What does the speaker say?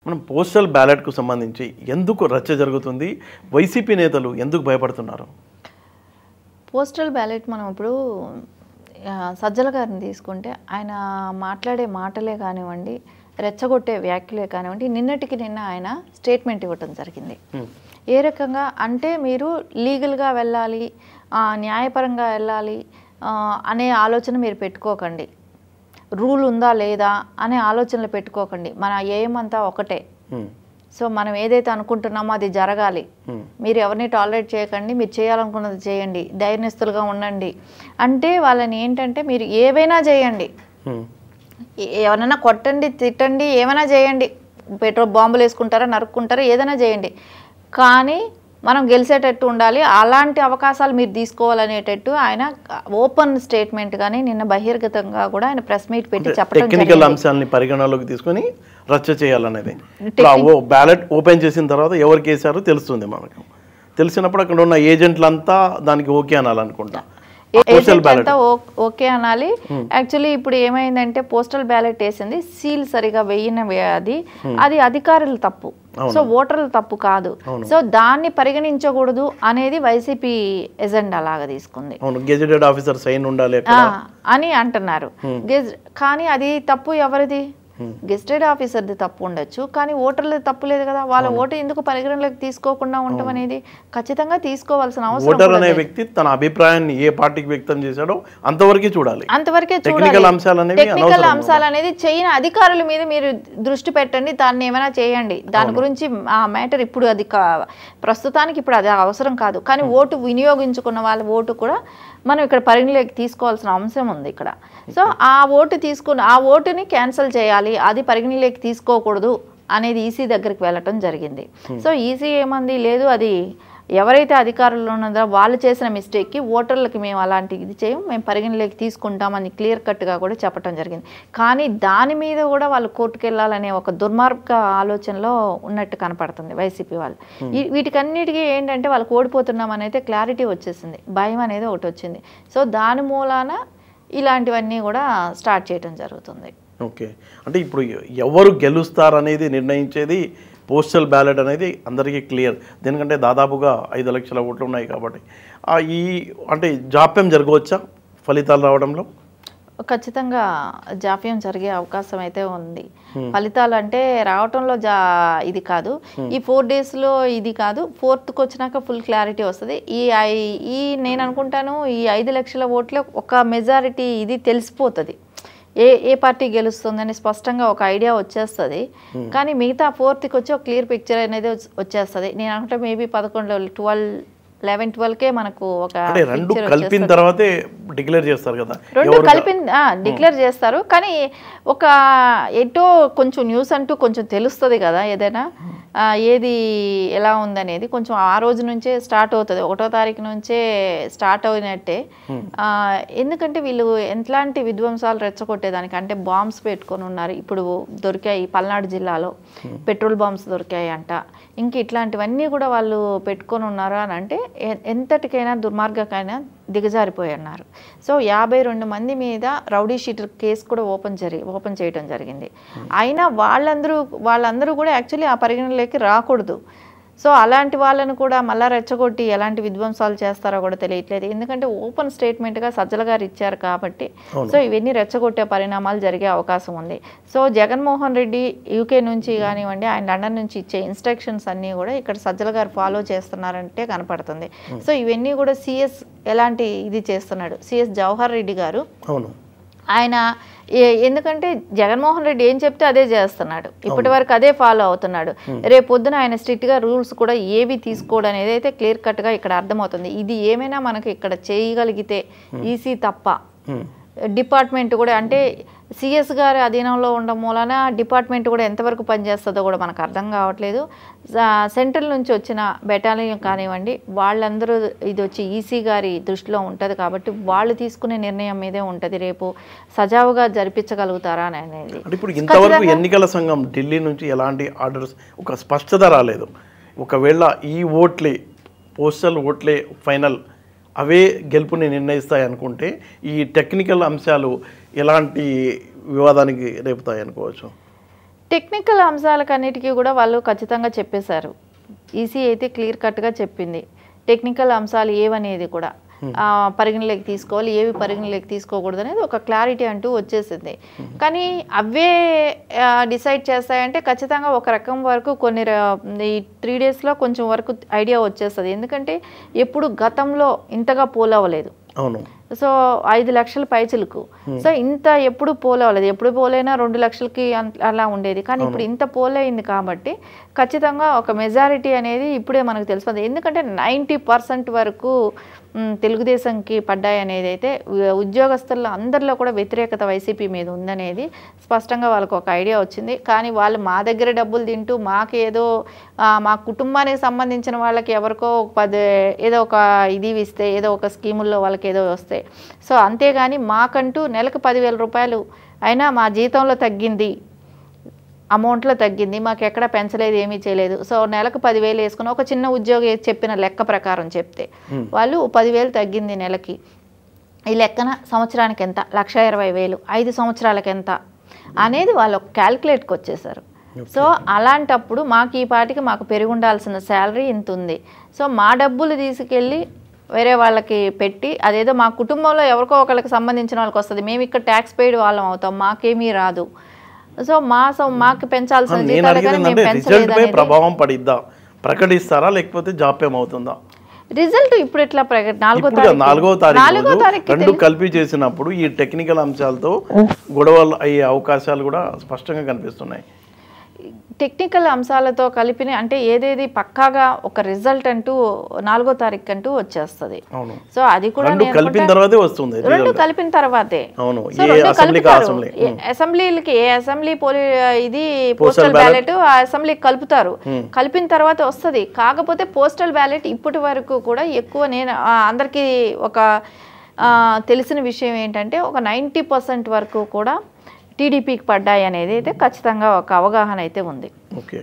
మనం పోస్టల్ బ్యాలెట్కు సంబంధించి ఎందుకు రచ్చ జరుగుతుంది, వైసీపీ నేతలు ఎందుకు భయపడుతున్నారు? పోస్టల్ బ్యాలెట్ మనం ఇప్పుడు సజ్జల గారిని తీసుకుంటే ఆయన మాట్లాడే మాటలే కానివ్వండి, రెచ్చగొట్టే వ్యాఖ్యలే కానివ్వండి, నిన్నటికి నిన్న ఆయన స్టేట్మెంట్ ఇవ్వటం జరిగింది. ఏ రకంగా అంటే మీరు లీగల్గా వెళ్ళాలి, న్యాయపరంగా వెళ్ళాలి అనే ఆలోచన మీరు పెట్టుకోకండి, రూల్ ఉందా లేదా అనే ఆలోచనలు పెట్టుకోకండి. మన ఏమంతా ఒకటే. సో మనం ఏదైతే అనుకుంటున్నామో అది జరగాలి. మీరు ఎవరిని టాలరేట్ చేయకండి, మీరు చేయాలనుకున్నది చేయండి, ధైర్యస్తులుగా ఉండండి అంటే వాళ్ళని ఏంటంటే మీరు ఏవైనా చేయండి, ఎవరైనా కొట్టండి, తిట్టండి, ఏమైనా చేయండి, పెట్రోల్ బాంబులు వేసుకుంటారా, నరుక్కుంటారా, ఏదైనా చేయండి, కానీ మనం గెలిచేటట్టు ఉండాలి, అలాంటి అవకాశాలు మీరు తీసుకోవాలనేటట్టు ఆయన ఓపెన్ స్టేట్మెంట్ గానీ నిన్న బహిర్గతంగా కూడా ఆయన ప్రెస్ మీట్ పెట్టి చెప్పడం టెక్నికల్ అంశాలని పరిగణలోకి తీసుకొని రచ్చ చేయాలనేది. బ్యాలెట్ ఓపెన్ చేసిన తర్వాత ఎవరికి వేసారో తెలుస్తుంది. మనకు తెలిసినప్పుడు అక్కడ ఉన్న ఏజెంట్లంతా దానికి ఓకే అనాలనుకుంటా, అంతా ఓకే అనాలి. యాక్చువల్లీ ఇప్పుడు ఏమైందంటే పోస్టల్ బ్యాలెట్ వేసింది, సీల్ సరిగా వేయన అది అధికారుల తప్పు, సో ఓటర్ల తప్పు కాదు. సో దాన్ని పరిగణించకూడదు అనేది వైసీపీ ఎజెండా లాగా తీసుకుంది. గెజెటెడ్ ఆఫీసర్ సైన్ ఉండాలి అని అంటున్నారు. కానీ అది తప్పు ఎవరిది? గెస్టెడ్ ఆఫీసర్ది తప్పు ఉండొచ్చు, కానీ ఓటర్లది తప్పు లేదు కదా. వాళ్ళ ఓటు ఎందుకు పరిగణలోకి తీసుకోకుండా ఉండటం అనేది ఖచ్చితంగా తీసుకోవాల్సిన అవసరం. ఓటర్ అనే వ్యక్తి తన అభిప్రాయాన్ని ఏ పార్టీకి వ్యక్తం చేశాడో అంతవరకే చూడాలి. టెక్నికల్ అంశాలు అనేది చేయని అధికారుల మీద మీరు దృష్టి పెట్టండి, దాన్ని ఏమైనా చేయండి. దాని గురించి ఆ మ్యాటర్ ఇప్పుడు అది ప్రస్తుతానికి ఇప్పుడు అది అవసరం కాదు. కానీ ఓటు వినియోగించుకున్న వాళ్ళ ఓటు కూడా మనం ఇక్కడ పరిగణలోకి తీసుకోవాల్సిన అంశం ఉంది ఇక్కడ. సో ఆ ఓటుని క్యాన్సిల్ చేయాలి, అది పరిగణలోకి తీసుకోకూడదు అనేది ఈసీ దగ్గరికి వెళ్ళటం జరిగింది. సో ఈసీ ఏమంది, లేదు అది ఎవరైతే అధికారులు ఉన్నదో వాళ్ళు చేసిన మిస్టేక్కి ఓటర్లకి మేము అలాంటి ఇది చేయం, మేము పరిగణలోకి తీసుకుంటామని క్లియర్ కట్గా కూడా చెప్పడం జరిగింది. కానీ దాని మీద కూడా వాళ్ళు కోర్టుకు వెళ్ళాలనే ఒక దుర్మార్గ ఆలోచనలో ఉన్నట్టు కనపడుతుంది వైసీపీ వాళ్ళు. వీటికన్నిటికీ ఏంటంటే వాళ్ళకి ఓడిపోతున్నామని అయితే క్లారిటీ వచ్చేసింది, భయం అనేది ఒకటి వచ్చింది. సో దాని మూలాన ఇలాంటివన్నీ కూడా స్టార్ట్ చేయడం జరుగుతుంది. ఓకే, అంటే ఇప్పుడు ఎవరు గెలుస్తారనేది నిర్ణయించేది పోస్టల్ బ్యాలెట్ అనేది అందరికీ క్లియర్. దీనికంటే దాదాపుగా 5 లక్షల ఓట్లు ఉన్నాయి కాబట్టి అంటే జాప్యం జరగవచ్చా ఫలితాలు రావడంలో? ఖచ్చితంగా జాప్యం జరిగే అవకాశం అయితే ఉంది. ఫలితాలు అంటే రావటంలో ఇది కాదు, ఈ 4 డేస్లో ఇది కాదు, 4th వచ్చినాక ఫుల్ క్లారిటీ వస్తుంది. నేను అనుకుంటాను ఈ 5 లక్షల ఓట్ల ఒక మెజారిటీ ఇది తెలిసిపోతుంది, ఏ పార్టీ గెలుస్తుందని స్పష్టంగా ఒక ఐడియా వచ్చేస్తుంది. కానీ మిగతా 4th వచ్చి ఒక క్లియర్ పిక్చర్ అనేది వచ్చేస్తుంది. నేను అనుకుంటే మేబీ 11-12కే మనకు ఒక కలిపిన తర్వాతే డిక్లేర్ చేస్తారు కదా, రెండు డిక్లేర్ చేస్తారు. కానీ ఒక ఎటో కొంచెం న్యూస్ అంటూ కొంచెం తెలుస్తుంది కదా, ఏదైనా ఏది ఎలా ఉందనేది కొంచెం ఆ రోజు నుంచే స్టార్ట్ అవుతుంది, 1వ తారీఖు నుంచే స్టార్ట్ అయినట్టే. ఎందుకంటే వీళ్ళు ఎట్లాంటి విధ్వంసాలు రెచ్చగొట్టేదానికి అంటే బాంబ్స్ పెట్టుకొని ఉన్నారు. ఇప్పుడు దొరికాయి పల్నాడు జిల్లాలో పెట్రోల్ బాంబ్స్ దొరికాయి అంట, ఇంక ఇట్లాంటివన్నీ కూడా వాళ్ళు పెట్టుకొని ఉన్నారు అని అంటే ఎంతటికైనా దుర్మార్గకైనా దిగజారిపోయి ఉన్నారు. సో 52 మంది మీద రౌడీ షీటర్ కేసు కూడా ఓపెన్ చేయడం జరిగింది. అయినా వాళ్ళందరూ కూడా యాక్చువల్లీ ఆ పరిగణలోకి రాకూడదు. సో అలాంటి వాళ్ళను కూడా మళ్ళీ రెచ్చగొట్టి ఎలాంటి విధ్వంసాలు చేస్తారో కూడా తెలియట్లేదు. ఎందుకంటే ఓపెన్ స్టేట్మెంట్గా సజ్జల గారు ఇచ్చారు కాబట్టి సో ఇవన్నీ రెచ్చగొట్టే పరిణామాలు జరిగే అవకాశం ఉంది. సో జగన్మోహన్ రెడ్డి యూకే నుంచి కానివ్వండి, ఆయన లండన్ నుంచి ఇచ్చే ఇన్స్ట్రక్షన్స్ అన్నీ కూడా ఇక్కడ సజ్జల గారు ఫాలో చేస్తున్నారంటే కనపడుతుంది. సో ఇవన్నీ కూడా సిఎస్ ఎలాంటి ఇది చేస్తున్నాడు, సిఎస్ జవహర్ రెడ్డి గారు ఆయన ఎందుకంటే జగన్మోహన్ రెడ్డి ఏం చెప్తే అదే చేస్తున్నాడు, ఇప్పటి వరకు అదే ఫాలో అవుతున్నాడు. రేపు పొద్దున ఆయన స్ట్రిక్ట్గా రూల్స్ కూడా ఏవి తీసుకోవడం అనేది అయితే క్లియర్ కట్గా ఇక్కడ అర్థమవుతుంది. ఇది ఏమైనా మనకు ఇక్కడ చేయగలిగితే ఈసీ తప్ప డిపార్ట్మెంట్ కూడా అంటే సిఎస్ గారి అధీనంలో ఉండడం మూలన డిపార్ట్మెంట్ కూడా ఎంతవరకు పనిచేస్తుందో కూడా మనకు అర్థం కావట్లేదు. సెంట్రల్ నుంచి వచ్చిన బెటాలియన్ కానివ్వండి, వాళ్ళందరూ ఇది వచ్చి ఈసీ గారి దృష్టిలో ఉంటుంది కాబట్టి వాళ్ళు తీసుకునే నిర్ణయం మీదే ఉంటుంది రేపు సజావుగా జరిపించగలుగుతారా అనేది. ఇప్పుడు ఇంతవరకు ఎన్నికల సంఘం ఢిల్లీ నుంచి ఎలాంటి ఆర్డర్స్ ఒక స్పష్టత రాలేదు. ఒకవేళ ఈ ఓట్లే పోస్టల్ ఓట్లే ఫైనల్ అవే గెలుపుని నిర్ణయిస్తాయి అనుకుంటే ఈ టెక్నికల్ అంశాలు ఎలాంటి వివాదానికి రేపుతాయి అనుకోవచ్చు? టెక్నికల్ అంశాలకన్నిటికీ కూడా వాళ్ళు ఖచ్చితంగా చెప్పేశారు. ఈసీ అయితే క్లియర్ కట్గా చెప్పింది టెక్నికల్ అంశాలు ఏవనేది కూడా పరిగణలోకి తీసుకోవాలి, ఏవి పరిగణలోకి తీసుకోకూడదు అనేది ఒక క్లారిటీ అంటూ వచ్చేసింది. కానీ అవే డిసైడ్ చేస్తాయంటే ఖచ్చితంగా ఒక రకం వరకు ఈ 3 డేస్లో కొంచెం వరకు ఐడియా వచ్చేస్తుంది. ఎందుకంటే ఎప్పుడు గతంలో ఇంతగా పోలవ్వలేదు. అవును. సో 5 లక్షల పైచిలకు, సో ఇంత ఎప్పుడు పోలవలేదు. ఎప్పుడు పోలైనా 2 లక్షలకి అలా ఉండేది. కానీ ఇప్పుడు ఇంత పోలైంది కాబట్టి ఖచ్చితంగా ఒక మెజారిటీ అనేది ఇప్పుడే మనకు తెలిసింది. ఎందుకంటే 90% వరకు తెలుగుదేశంకి పడ్డాయి అనేది అయితే ఉద్యోగస్తుల్లో అందరిలో కూడా వ్యతిరేకత వైసీపీ మీద ఉందనేది స్పష్టంగా వాళ్ళకు ఒక ఐడియా వచ్చింది. కానీ వాళ్ళు మా దగ్గర డబ్బులు తింటూ మాకేదో మా కుటుంబానికి సంబంధించిన వాళ్ళకి ఎవరికో ఏదో ఒక ఇది ఇస్తే, ఏదో ఒక స్కీముల్లో వాళ్ళకి ఏదో వస్తాయి. సో అంతేగాని మాకంటూ నెలకు 10,000 రూపాయలు అయినా మా జీతంలో తగ్గింది, అమౌంట్లో తగ్గింది, మాకు ఎక్కడ పెంచలేదు, ఏమీ చేయలేదు. సో నెలకు 10,000 వేసుకుని ఒక చిన్న ఉద్యోగి చెప్పిన లెక్క ప్రకారం చెప్తే వాళ్ళు 10,000 తగ్గింది నెలకి, ఈ లెక్కన సంవత్సరానికి ఎంత, 1,20,000, 5 సంవత్సరాలకి ఎంత అనేది వాళ్ళు క్యాల్కులేట్కి వచ్చేసారు. సో అలాంటప్పుడు మాకు ఈ పాటికి మాకు పెరిగి ఉండాల్సిన శాలరీ ఇంత ఉంది. సో మా డబ్బులు తీసుకెళ్ళి వేరే వాళ్ళకి పెట్టి అదేదో మా కుటుంబంలో ఎవరికో ఒకరికి సంబంధించిన వాళ్ళకి వస్తుంది, మేము ఇక్కడ ట్యాక్స్ పెయిడ్ వాళ్ళం అవుతాం, మాకేమీ రాదు. సో మాకు పెంచాల్సిన జీతాలు కానీ మేము పెంచలేదు. ప్రభావం పడిద్దా, ప్రకటిస్తారా లేకపోతే జాప్యం అవుతుందా? రిజల్ట్ ఇప్పుడు ఎట్లా 4వ తారీఖు రెండు కలిపి చేసినప్పుడు ఈ టెక్నికల్ అంశాలతో గొడవలు అయ్యే అవకాశాలు కూడా స్పష్టంగా కనిపిస్తున్నాయి. టెక్నికల్ అంశాలతో కలిపిన అంటే ఏదేది పక్కాగా ఒక రిజల్ట్ అంటూ 4వ తారీఖు అంటూ వచ్చేస్తుంది. సో అది కూడా కలిపిన తర్వాతే వస్తుంది. రెండు కలిపిన తర్వాతే అసెంబ్లీలకి అసెంబ్లీ ఇది పోస్టల్ బ్యాలెట్ అసెంబ్లీకి కలుపుతారు, కలిపిన తర్వాత వస్తుంది. కాకపోతే పోస్టల్ బ్యాలెట్ ఇప్పటి వరకు కూడా ఎక్కువ నేను అందరికీ ఒక తెలిసిన విషయం ఏంటంటే ఒక 90% వరకు కూడా టీడీపీకి పడ్డాయి అనేది అయితే ఖచ్చితంగా ఒక అవగాహన అయితే ఉంది. ఓకే.